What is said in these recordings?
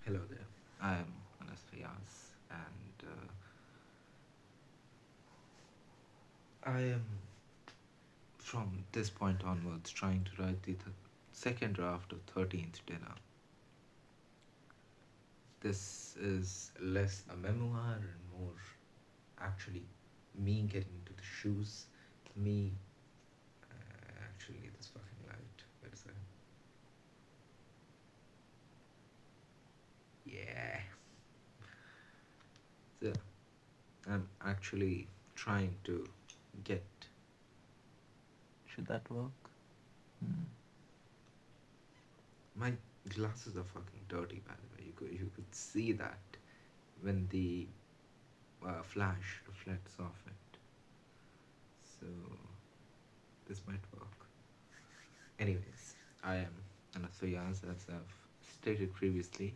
Hello there. I am Anas Fayaz, and I am from this point onwards trying to write the second draft of 13th dinner. This is less a memoir and more actually me getting into the shoes. Me, actually, this fucking light. Wait a second. Yeah. So, I'm actually trying to get. Should that work? Hmm. My glasses are fucking dirty, by the way. You could see that when the flash reflects off it. So this might work. Anyways, I am Anasuyas, as I've stated previously,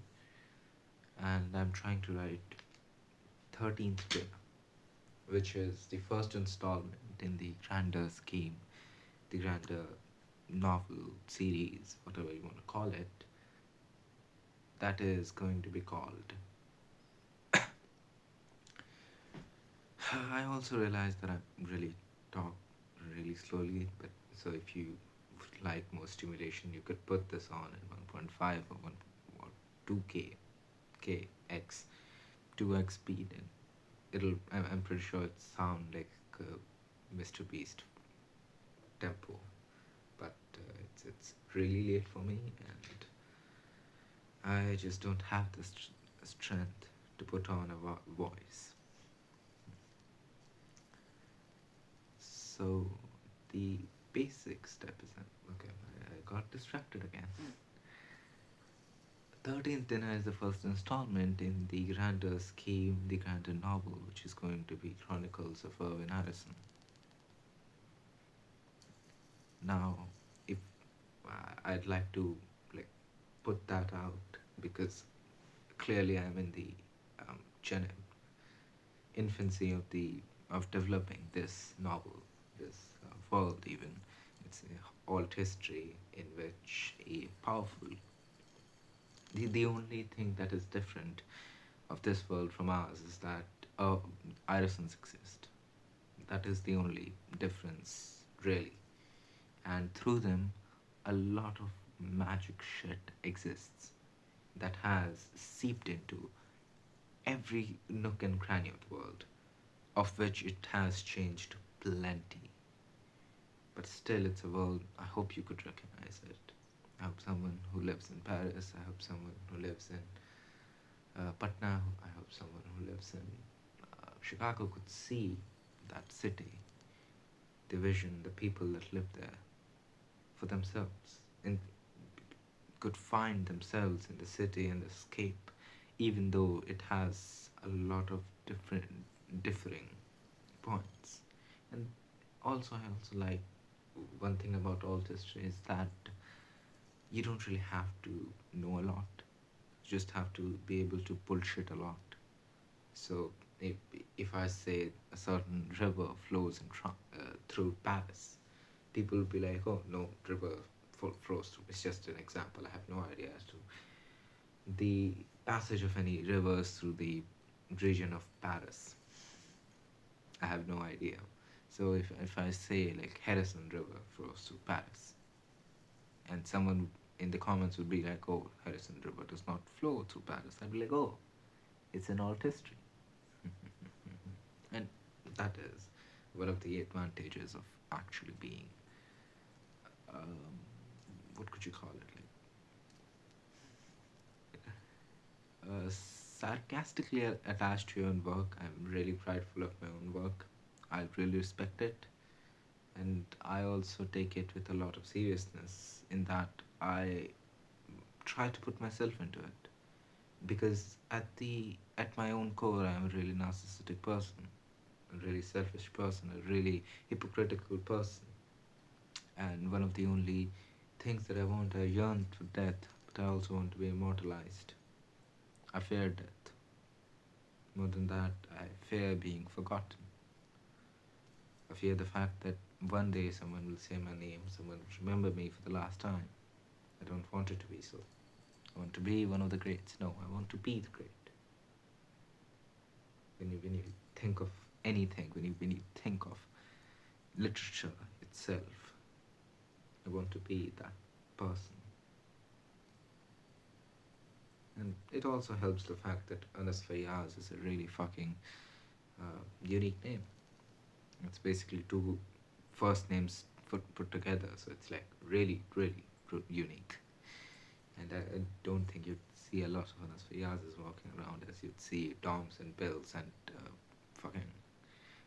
and I'm trying to write 13th Dinner, which is the first installment in the grander scheme, the grander novel series, whatever you want to call it, that is going to be called. I also realized that I really talk really slowly, but so if you would like more stimulation, you could put this on at 1.5 or 1 or 2k kx 2x speed, and I'm pretty sure it sound like Mr. Beast tempo, but it's really late for me, and I just don't have the strength to put on a voice. So the basic step is okay. I got distracted again. 13th Dinner is the first installment in the grander scheme, the grander novel, which is going to be Chronicles of Irvin Harrison. Now, if I'd like to like put that out because clearly I'm in the gen- infancy of the of developing this novel, this world. Even it's a alt history in which a powerful. The only thing that is different of this world from ours is that irises exist. That is the only difference, really. And through them, a lot of magic shit exists that has seeped into every nook and cranny of the world, of which it has changed plenty. But still, it's a world I hope you could recognize it. I hope someone who lives in Paris, I hope someone who lives in Patna, I hope someone who lives in Chicago could see that city, the vision, the people that live there for themselves, and could find themselves in the city and escape, even though it has a lot of differing points. And also, I also like one thing about alt history is that you don't really have to know a lot. You just have to be able to bullshit a lot. So if if I say a certain river flows through Paris, people will be like, "Oh no, river flows through." It's just an example. I have no idea as to the passage of any rivers through the region of Paris. I have no idea. So if I say like Harrison River flows through Paris, and someone in the comments would be like, "Oh, Harrison River does not flow through Paris," I'd be like, "Oh, it's an alt history." And that is one of the advantages of actually being, um, what could you call it, sarcastically attached to your own work. I'm really prideful of my own work. I really respect it, and I also take it with a lot of seriousness in that I try to put myself into it, because at my own core I'm a really narcissistic person, a really selfish person, a really hypocritical person, and one of the only things that I yearn to death, but I also want to be immortalized. I fear death. More than that, I fear being forgotten. I fear the fact that one day someone will say my name, someone will remember me for the last time. I don't want it to be so. I want to be one of the greats. No, I want to be the great. When you think of anything, when you think of literature itself, I want to be that person. And it also helps the fact that Anas Fayyaz is a really fucking unique name. It's basically two first names put together, so it's like really, really unique. And I don't think you'd see a lot of Anas Fayyazes walking around as you'd see Toms and Bills and fucking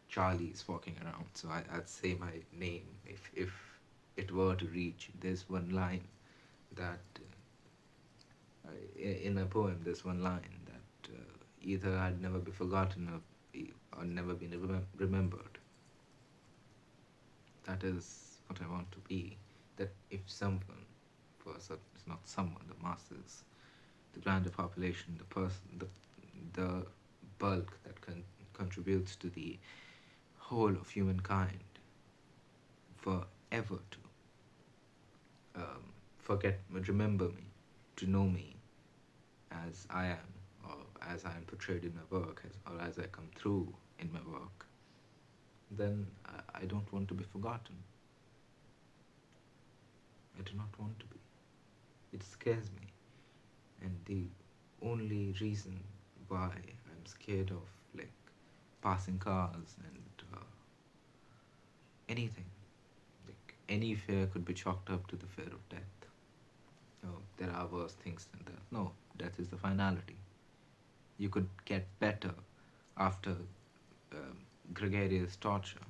Charlies walking around. So I'd say my name, if it were to reach, there's one line that in a poem, there's one line that either I'd never be forgotten or never been remembered. That is what I want to be. That if someone, it's not someone, the masses, the grander population, the person, the bulk that contributes to the whole of humankind, forever to remember me, to know me as I am, or as I am portrayed in my work, or as I come through in my work, then I don't want to be forgotten. I do not want to be. It scares me. And the only reason why I'm scared of like passing cars and anything, like any fear could be chalked up to the fear of death. No, there are worse things than that. No, death is the finality. You could get better after gregarious torture.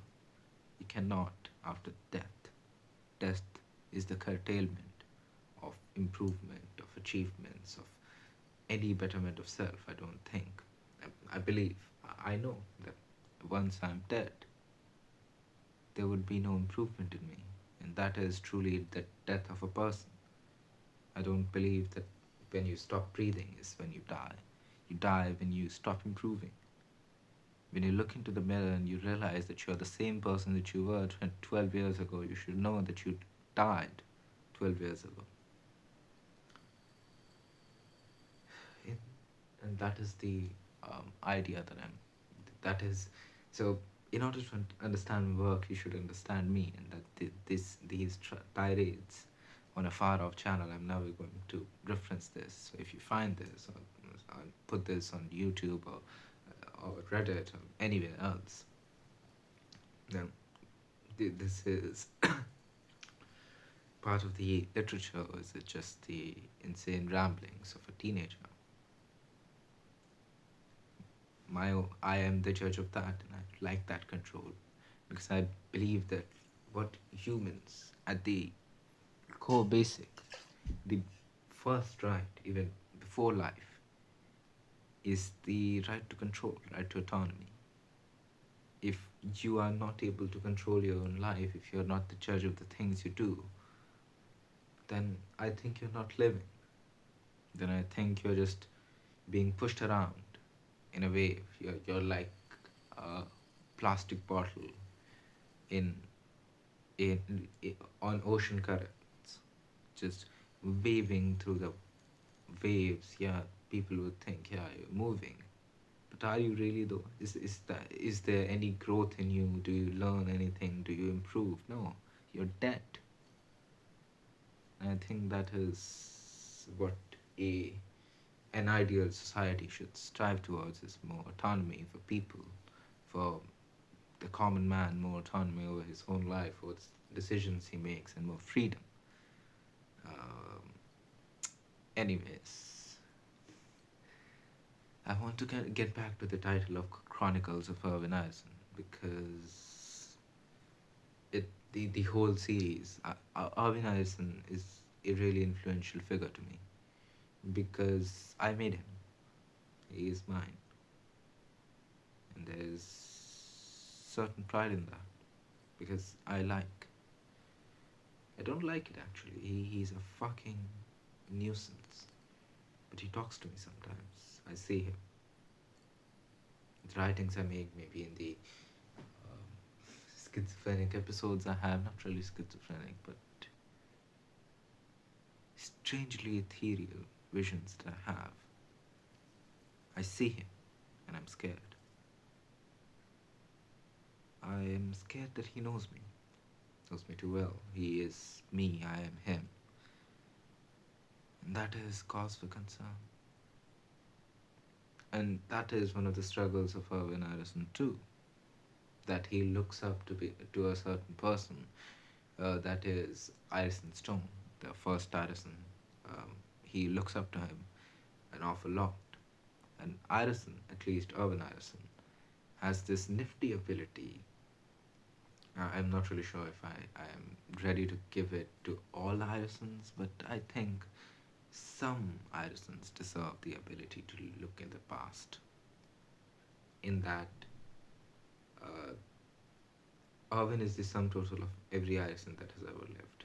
You cannot after death. Death is the curtailment of improvement, of achievements, of any betterment of self, I don't think. I believe, I know that once I'm dead, there would be no improvement in me. And that is truly the death of a person. I don't believe that when you stop breathing is when you die. You die when you stop improving. When you look into the mirror and you realize that you're the same person that you were 12 years ago, you should know that you died 12 years ago. And that is the idea that is, so in order to understand work, you should understand me, and that these tirades on a far off channel, I'm never going to reference this. So if you find this, or I'll put this on YouTube or Reddit or anywhere else, then this is part of the literature, or is it just the insane ramblings of a teenager? I am the judge of that, and I like that control, because I believe that what humans, at the core basic, the first right, even before life, is the right to control, right to autonomy. If you are not able to control your own life, if you're not the judge of the things you do, then I think you're not living. Then I think you're just being pushed around in a wave. You're like a plastic bottle in, on ocean currents, just waving through the waves. Yeah, people would think, yeah, you're moving, but are you really though? Is there any growth in you? Do you learn anything? Do you improve? No, you're dead. And I think that is what a an ideal society should strive towards, is more autonomy for people, for the common man, more autonomy over his own life, over the decisions he makes, and more freedom. Um, anyways, I want to get back to the title of Chronicles of Irvin Eisen, because the whole series, Irvin Eisen is a really influential figure to me, because I made him. He is mine. And there's certain pride in that, because I don't like it actually. He's a fucking nuisance. But he talks to me sometimes. I see him. The writings I make, maybe in the schizophrenic episodes I have, not really schizophrenic, but strangely ethereal. visions that I have, I see him and I'm scared. I am scared that he knows me too well. He is me, I am him. And that is cause for concern. And that is one of the struggles of Irvin Harrison too. That he looks up to a certain person, that is Harrison Stone, the first Harrison. Um, he looks up to him an awful lot. And Harrison, at least Irvin Harrison, has this nifty ability. I'm not really sure if I am ready to give it to all Harrisons, but I think some Harrisons deserve the ability to look in the past. In that, uh, Irvin is the sum total of every Harrison that has ever lived.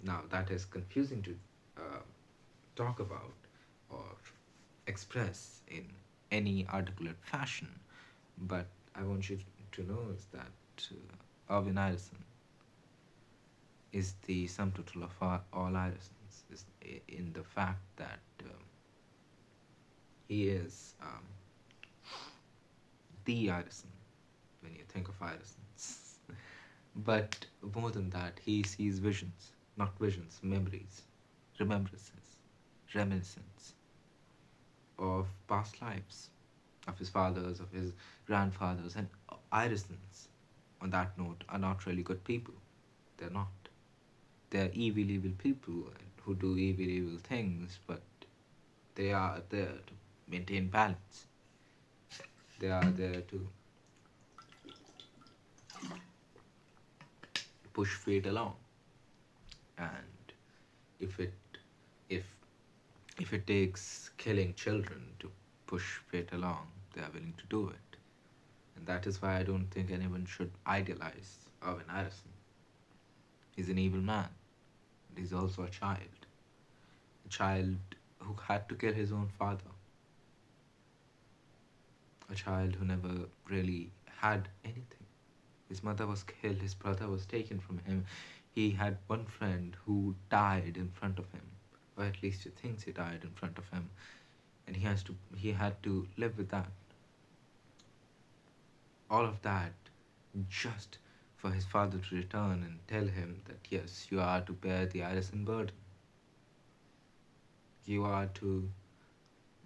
Now, that is confusing to uh, talk about or express in any articulate fashion, but I want you to know is that Irvin Harrison is the sum total of all Harrisons, is in the fact that he is the Harrison when you think of Harrisons. But more than that, he sees visions, not visions, memories, remembrances, reminiscence of past lives, of his fathers, of his grandfathers, and Irisons, on that note, are not really good people. They're not. They're evil people who do evil things, but they are there to maintain balance. They are there to push fate along. And if it if if it takes killing children to push fate along, they are willing to do it. And that is why I don't think anyone should idealize Irvin Harrison. He's an evil man, and he's also a child. A child who had to kill his own father. A child who never really had anything. His mother was killed, his brother was taken from him. He had one friend who died in front of him, or at least he thinks he died in front of him, and he had to live with that. All of that just for his father to return and tell him that yes, you are to bear the Harrison burden. You are to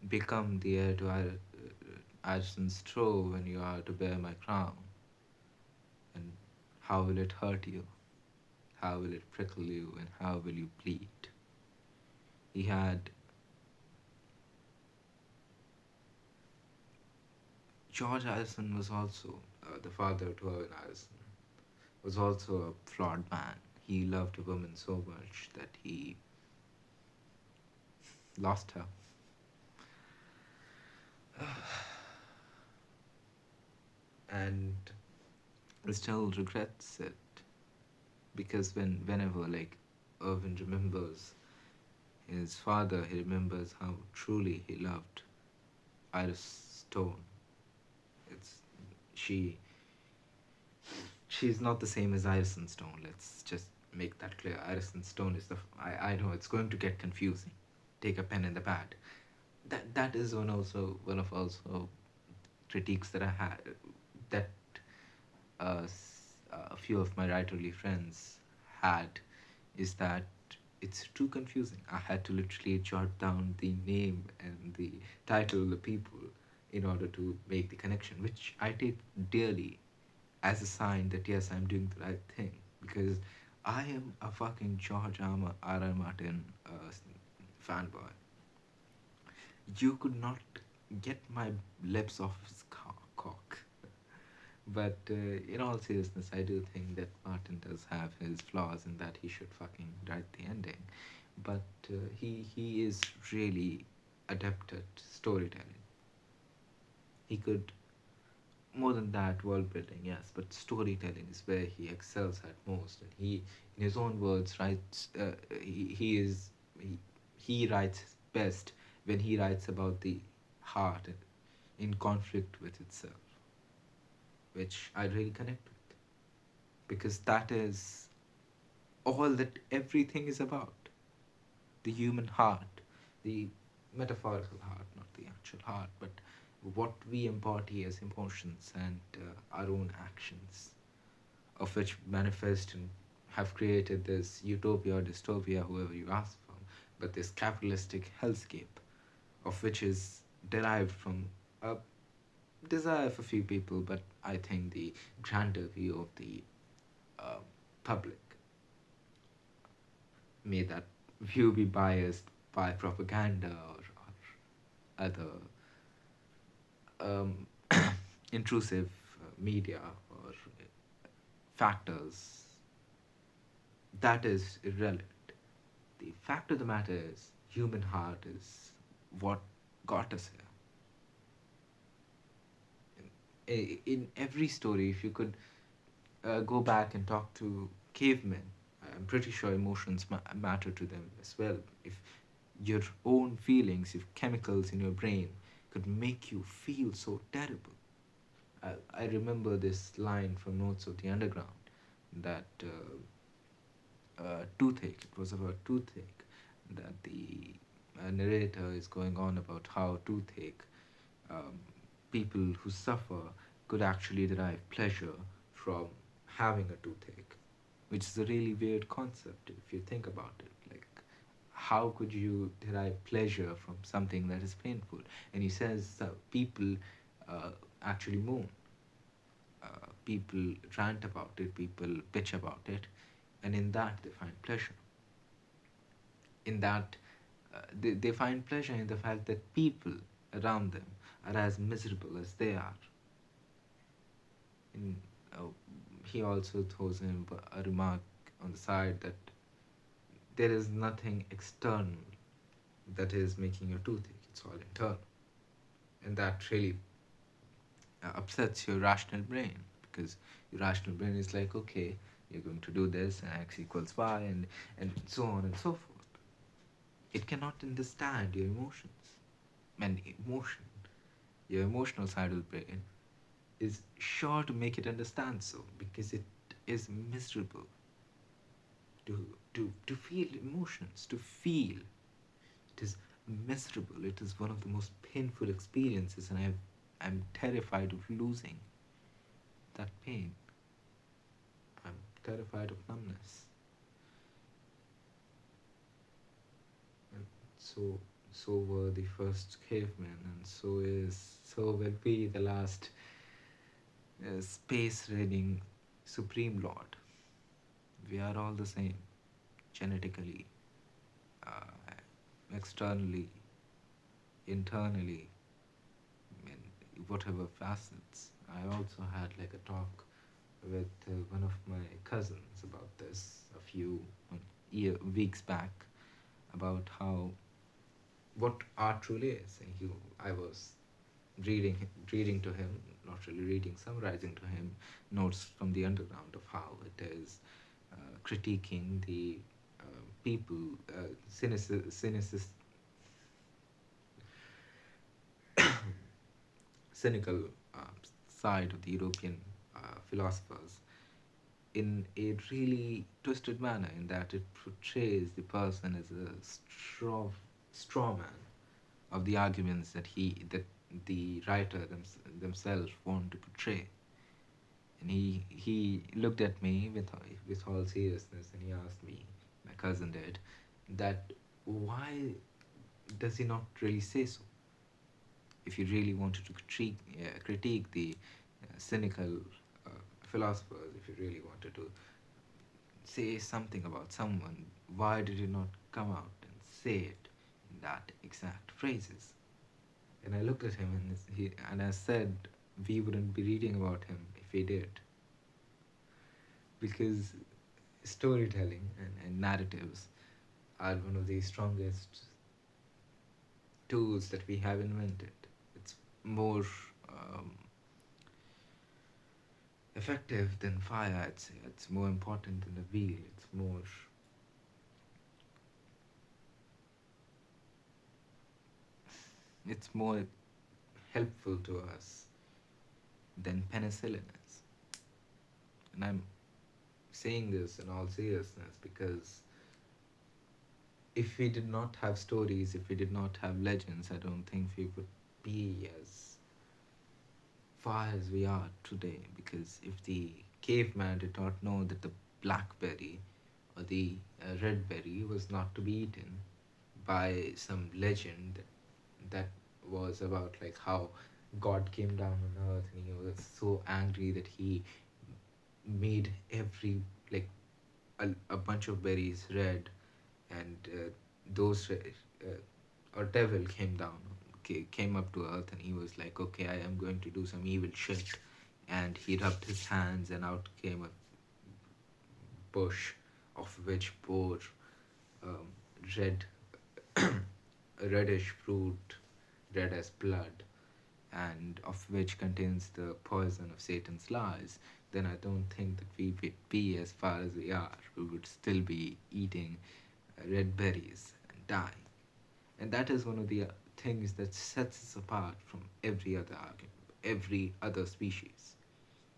become the heir to Harrison's throne when you are to bear my crown. And how will it hurt you? How will it prickle you? And how will you bleed? He had George Harrison was also the father to Owen Harrison. Was also a flawed man. He loved a woman so much that he lost her. And still regrets it because whenever like Irvin remembers his father, he remembers how truly he loved Iris Stone. It's she she's not the same as Irison Stone. Let's just make that clear. Irison Stone is I know it's going to get confusing. Take a pen and the pad. That is one of also critiques that I had that a few of my writerly friends had is that it's too confusing. I had to literally jot down the name and the title of the people in order to make the connection, which I take dearly as a sign that yes, I'm doing the right thing because I am a fucking George R. R. Martin fanboy. You could not get my lips off his cock. But in all seriousness, I do think that Martin does have his flaws in that he should fucking write the ending. But he is really adept at storytelling. He could more than that world building, yes, but storytelling is where he excels at most. And he, in his own words, writes. He writes best when he writes about the heart in conflict with itself, which I really connect with because that is all that everything is about. the human heart, the metaphorical heart, not the actual heart, but what we embody as emotions and our own actions, of which manifest and have created this utopia or dystopia, whoever you ask from, but this capitalistic hellscape, of which is derived from a desire for few people, but I think the grander view of the uh, public. May that view be biased by propaganda or other um, intrusive media or factors. That is irrelevant. The fact of the matter is, human heart is what got us here. In every story, if you could go back and talk to cavemen, I'm pretty sure emotions matter to them as well. If your own feelings, if chemicals in your brain could make you feel so terrible. I remember this line from Notes of the Underground that toothache, it was about toothache, that the narrator is going on about how toothache, um, people who suffer could actually derive pleasure from having a toothache, which is a really weird concept if you think about it. Like, how could you derive pleasure from something that is painful? And he says that people actually moan, people rant about it, people bitch about it, and in that they find pleasure. In that, they find pleasure in the fact that people around them are as miserable as they are. And uh, he also throws in a remark on the side that there is nothing external that is making your toothache, it's all internal. And that really upsets your rational brain, because your rational brain is like, okay, you're going to do this, and x equals y, and so on and so forth. It cannot understand your emotions. And emotion, your emotional side of the brain, is sure to make it understand so, because it is miserable to feel emotions, to feel. It is miserable. It is one of the most painful experiences, and I'm terrified of losing that pain. I'm terrified of numbness. And so were the first cavemen, and so will be the last space reigning supreme lord. We are all the same, genetically, uh, externally, internally, in whatever facets. I also had like a talk with one of my cousins about this a few weeks back, about how what art truly is. And I was reading to him, not really reading, summarizing to him notes from the underground of how it is critiquing the people, cynical uh, side of the European philosophers in a really twisted manner, in that it portrays the person as a straw man of the arguments that the writer themselves want to portray. And he looked at me with all seriousness, and he asked me, my cousin did, that why does he not really say so? If he really wanted to critique the cynical uh, philosophers, if he really wanted to say something about someone, why did he not come out and say it in that exact phrases? And I looked at him, and I said, we wouldn't be reading about him if he did. Because storytelling and narratives are one of the strongest tools that we have invented. It's more um, effective than fire, I'd say. It's more important than the wheel. It's more helpful to us than penicillin is. And I'm saying this in all seriousness because if we did not have stories, if we did not have legends, I don't think we would be as far as we are today. Because if the caveman did not know that the blackberry or the red berry was not to be eaten by some legend that was about like how God came down on earth and he was so angry that he made every like a bunch of berries red, and those or devil came down, came up to earth, and he was like, okay, I am going to do some evil shit, and he rubbed his hands and out came a bush of which bore um, red reddish fruit, red as blood, and of which contains the poison of Satan's lies, then I don't think that we would be as far as we are. We would still be eating red berries and dying. And that is one of the things that sets us apart from every other species.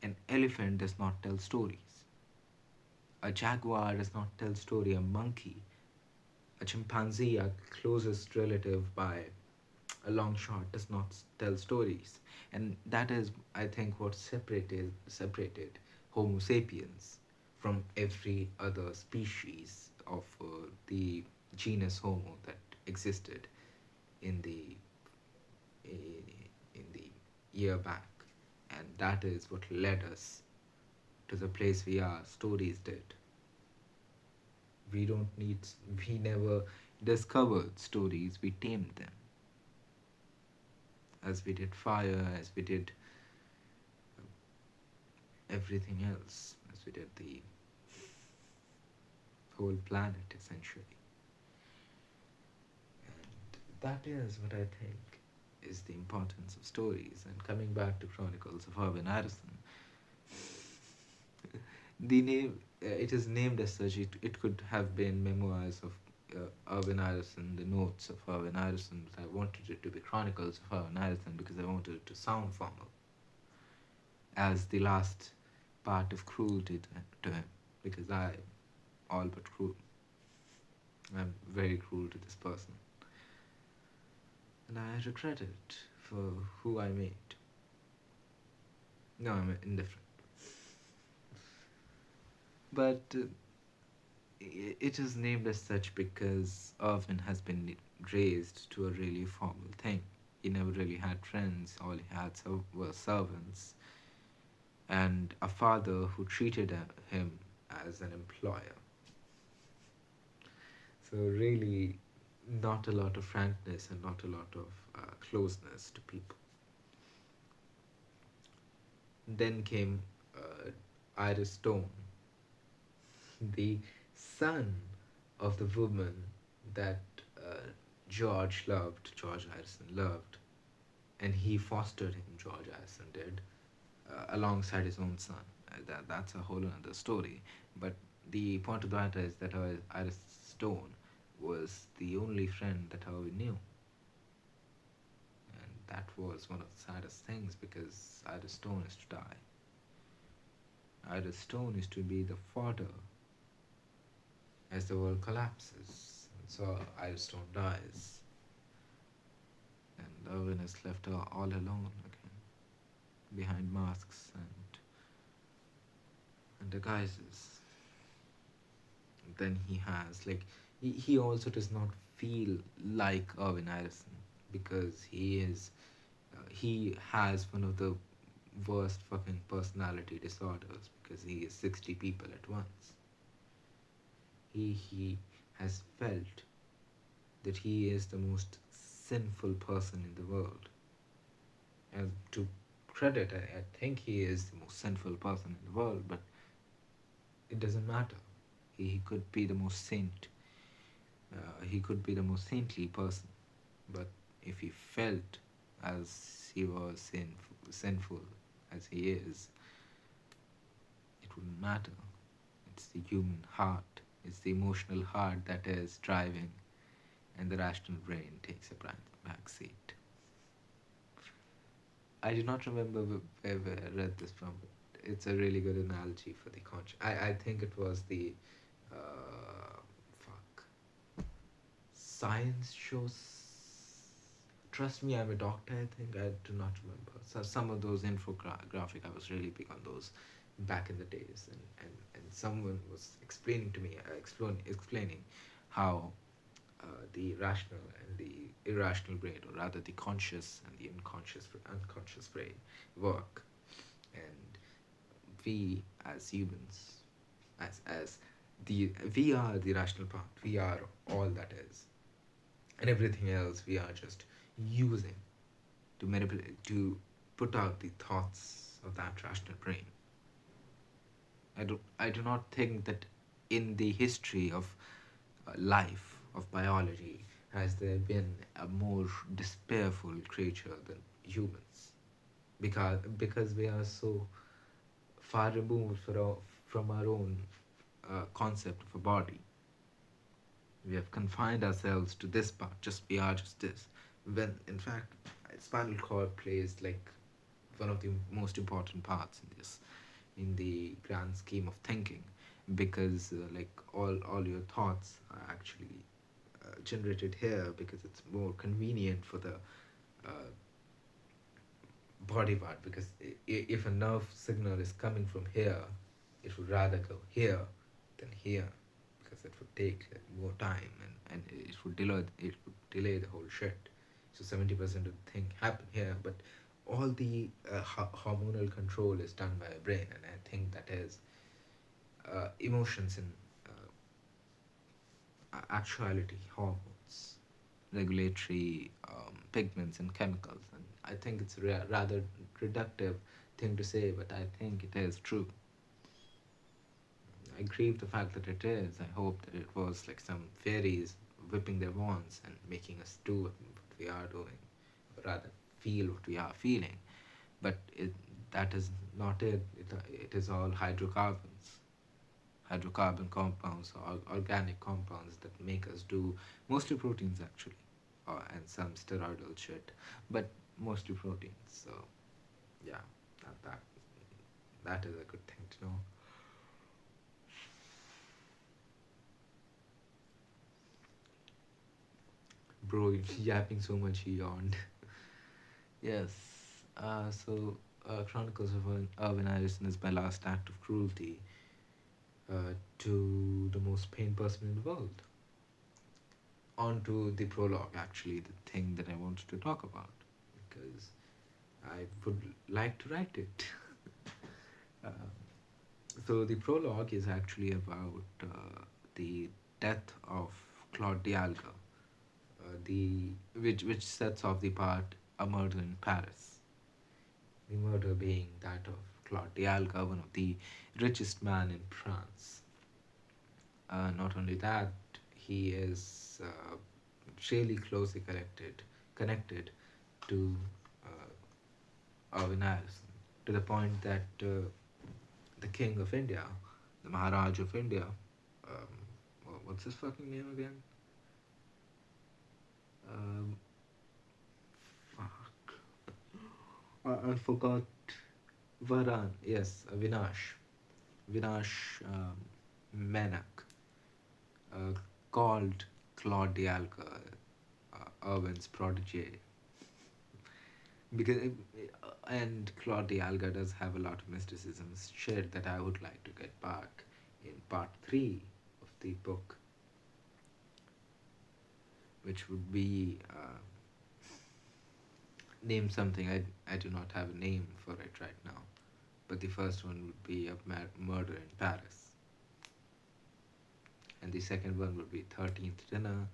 An elephant does not tell stories. A jaguar does not tell story. A monkey, a chimpanzee, our closest relative by a long shot, does not tell stories. And that is, I think, what separated Homo sapiens from every other species of the genus Homo that existed in the in the year back. And that is what led us to the place we are. Stories did. We don't need. We never discovered stories. We tamed them, as we did fire, as we did everything else, as we did the whole planet essentially. And that is what I think is the importance of stories. And coming back to Chronicles of Irvin Addison, the name it is named as such. It could have been memoirs of Irvin Addison, the notes of Irvin Addison, but I wanted it to be Chronicles of Irvin Addison because I wanted it to sound formal, as the last part of cruelty to him, because I all but cruel. I'm very cruel to this person, and I regret it for who I made. No, I'm indifferent. But it is named as such because Irvin has been raised to a really formal thing. He never really had friends, all he had were servants, and a father who treated him as an employer. So, really, not a lot of frankness and not a lot of closeness to people. Then came Iris Stone, the son of the woman that George Harrison loved, and he fostered him, George Harrison did, alongside his own son. That's a whole other story. But the point of the matter is that Iris Stone was the only friend that Harvey knew. And that was one of the saddest things because Iris Stone is to die. Iris Stone is to be the fodder as the world collapses. And so Iris Stone dies. And Irvin is left all alone again, behind masks and disguises. And then he has, like, he also does not feel like Irvin Harrison because he has one of the worst fucking personality disorders because he is 60 people at once. He has felt that he is the most sinful person in the world. And to credit, I think he is the most sinful person in the world, but it doesn't matter. He could be the most he could be the most saintly person, but if he felt as he was sinful as he is, it wouldn't matter. It's the human heart, it's the emotional heart that is driving, and the rational brain takes a back seat. I do not remember where I read this from, but it's a really good analogy for the conscience. I think it was the fuck. science shows. Trust me, I'm a doctor. I think I do not remember. So some of those infographic, I was really big on those back in the days, and someone was explaining to me, explaining how the rational and the irrational brain, or rather the conscious and the unconscious brain, work, and we as humans, as the we are the rational part. We are all that is, and everything else we are just using to manipulate, to put out the thoughts of that rational brain. I do not think that in the history of life, of biology, has there been a more despairful creature than humans, because we are so far removed from our own concept of a body. We have confined ourselves to this part, just we are just this. When in fact, spinal cord plays like one of the most important parts in this, in the grand scheme of thinking, because like all your thoughts are actually generated here, because it's more convenient for the uh, body part, because if a nerve signal is coming from here, it would rather go here than here, because it would take more time, and it would delay the whole shit. So 70% of the thing happen here, but all the hormonal control is done by a brain, and I think that is emotions and actuality, hormones, regulatory pigments and chemicals. And I think it's a rather reductive thing to say, but I think it is true. I grieve the fact that it is. I hope that it was like some fairies whipping their wands and making us do what we are doing, or rather feel what we are feeling. But that is not it. It is all hydrocarbon compounds, or organic compounds that make us do, mostly proteins actually, and some steroidal shit, but mostly proteins. So yeah, that that is a good thing to know. Bro, you're yapping so much he yawned. Yes. Chronicles of Urban Harrison is my last act of cruelty to the most pain person in the world. On to the prologue, actually, the thing that I wanted to talk about, because I would like to write it. uh, so, the prologue is actually about the death of Claude Dialga, the which sets off the part A Murder in Paris. The murder being that of Claude Dialga, one of the richest man in France. Not only that, he is really closely connected to Irvin Harrison, to the point that the King of India, the Maharaj of India, what's his fucking name again? Um, Fuck, I forgot. Varan, yes, Vinash Menak, uh, called Claude Dialga Irwin's protege, because and Claude Dialga does have a lot of mysticism shit that I would like to get back in part three of the book, which would be name something. I do not have a name for it right now, but the first one would be a murder in Paris, and the second one would be 13th dinner,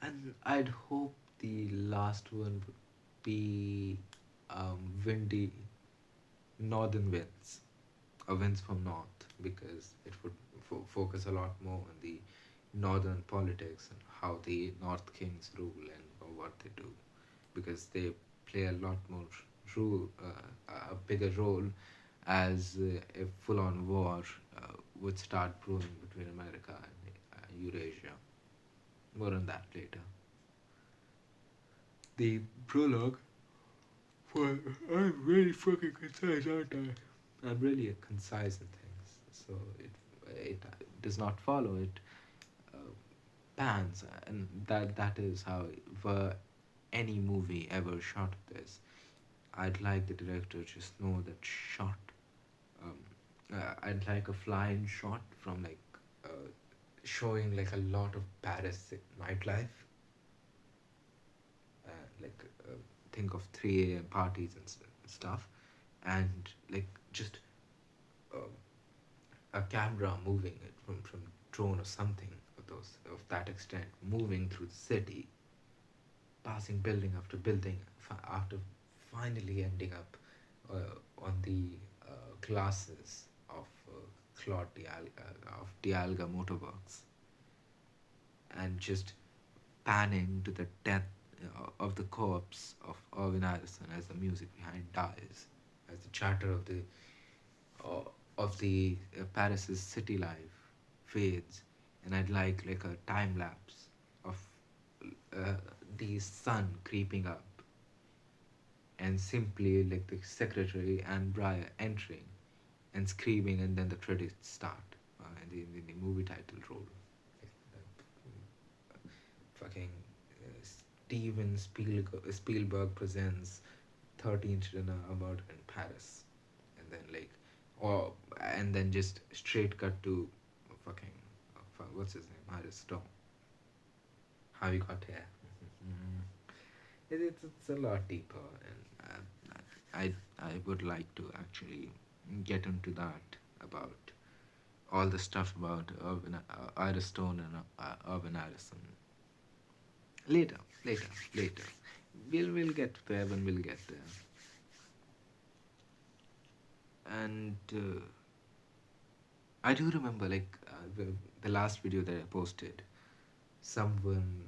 and I'd hope the last one would be windy northern winds, or winds from north, because it would focus a lot more on the northern politics and how the North Kings rule and what they do, because they play a lot more a bigger role, as a full-on war would start brewing between America and Eurasia. More on that later. The prologue. Well, I'm really fucking concise, aren't I? I'm really concise in things, so it does not follow it. pans, and that is how were any movie ever shot this. I'd like the director to just know that shot. Um, I'd like a flying shot from like showing like a lot of Paris nightlife, like think of 3 a.m. parties and stuff, and like just uh, a camera moving it from drone or something of those of that extent, moving through the city, passing building after building, after finally ending up on the glasses of Dialga Motorworks, and just panning to the death of the corpse of Irvin Allison as the music behind dies, as the chatter uh, of the Paris's city life fades, and I'd like a time lapse of uh, the sun creeping up, and simply like the secretary and Briar entering and screaming, and then the credits start, and the movie title roll. Like, fucking Steven Spielberg presents 13th Dinner about in Paris, and then like, or and then just straight cut to fucking what's his name, Iris Stone. How you got here? Mhm. It's a lot deeper, and I would like to actually get into that about all the stuff about Iris Stone and Irvin Allison later, later, later. We'll get there when we'll get there. And I do remember like the last video that I posted. Someone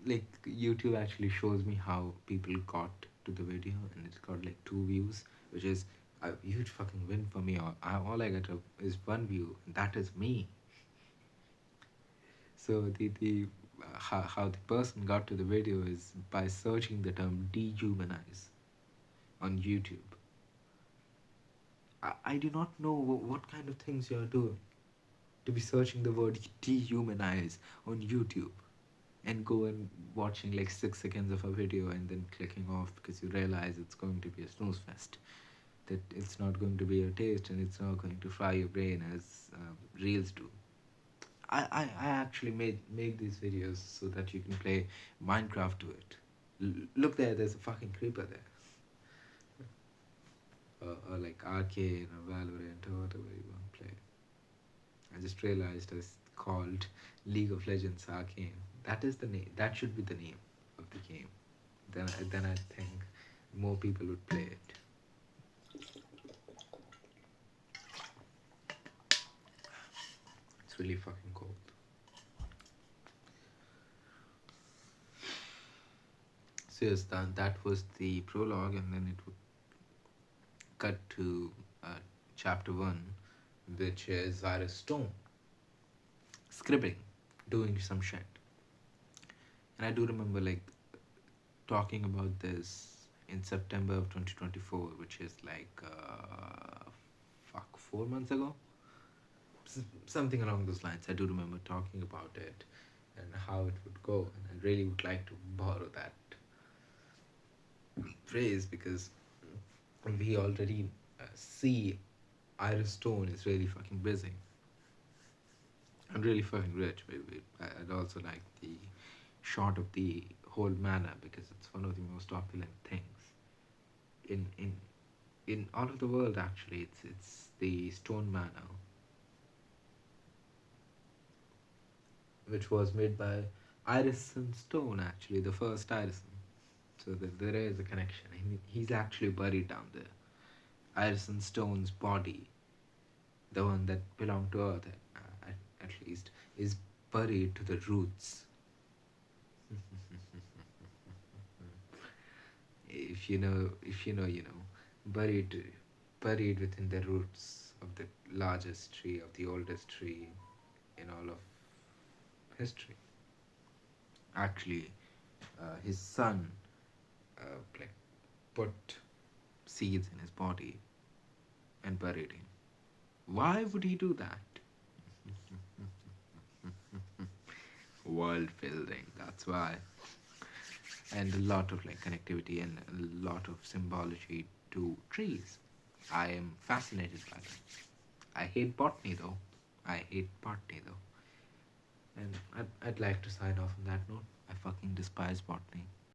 like YouTube actually shows me how people got to the video, and it's got like 2 views, which is a huge fucking win for me. All I get is 1 view, and that is me. So the how the person got to the video is by searching the term dehumanize on YouTube. I do not know what kind of things you're doing to be searching the word dehumanize on YouTube and go and watching like 6 seconds of a video and then clicking off because you realize it's going to be a snooze fest. That it's not going to be your taste and it's not going to fry your brain as reels do. I actually make these videos so that you can play Minecraft to it. Look there, there's a fucking creeper there. Or like Arcane or Valorant or whatever you want to play. I just realized it's called League of Legends Arcane. That is the name. That should be the name of the game. Then I think more people would play it. It's really fucking cold. So yes, that was the prologue, and then it would cut to chapter 1, which is Iris Stone scribbling, doing some shit. And I do remember like talking about this in September of 2024, which is like 4 months ago, something along those lines. I do remember talking about it and how it would go, and I really would like to borrow that phrase because we already see Iris Stone is really fucking busy. I'm really fucking rich, baby. I'd also like the shot of the whole manor because it's one of the most opulent things in all of the world. Actually, it's the Stone Manor, which was made by Irison Stone. Actually, the first Irison. So there is a connection. He's actually buried down there. Irison Stone's body, the one that belonged to Earth, at least, is buried to the roots. If you know, you know, buried, buried within the roots of the largest tree, of the oldest tree in all of history. Actually, his son, like, put seeds in his body and buried him. Why would he do that? World building, that's why. And a lot of like connectivity and a lot of symbology to trees. I am fascinated by them. I hate botany though. I hate botany though. And I'd like to sign off on that note. I fucking despise botany.